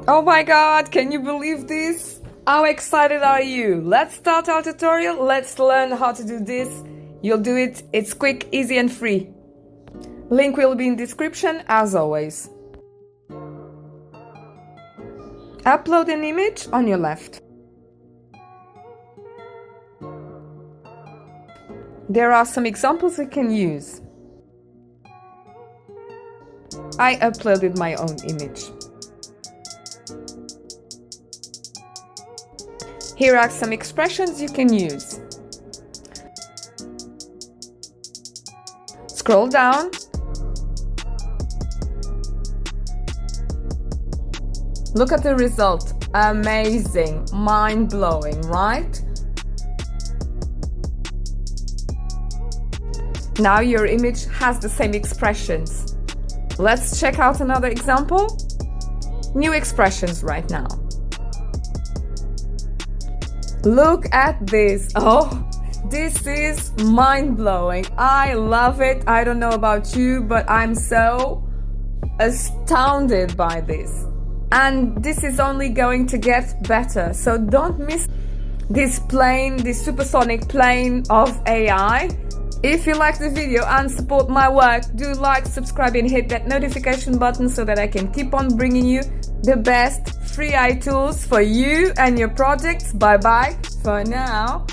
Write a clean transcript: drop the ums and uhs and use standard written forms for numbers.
Oh my god, can you believe this? How excited are you? Let's start our tutorial. Let's learn how to do this. You'll do it. It's quick, easy and free. Link will be in description as always. Upload an image on your left. There are some examples you can use. I uploaded my own image. Here are some expressions you can use. Scroll down. Look at the result. Amazing, mind-blowing, right? Now your image has the same expressions. Let's check out another example. New expressions right now. Look at this. Oh, this is mind-blowing. I love it. I don't know about you, but I'm so astounded by this. And this is only going to get better. So don't miss this supersonic plane of AI. If you like the video and support my work, do like, subscribe and hit that notification button so that I can keep on bringing you the best free AI tools for you and your projects. Bye bye for now.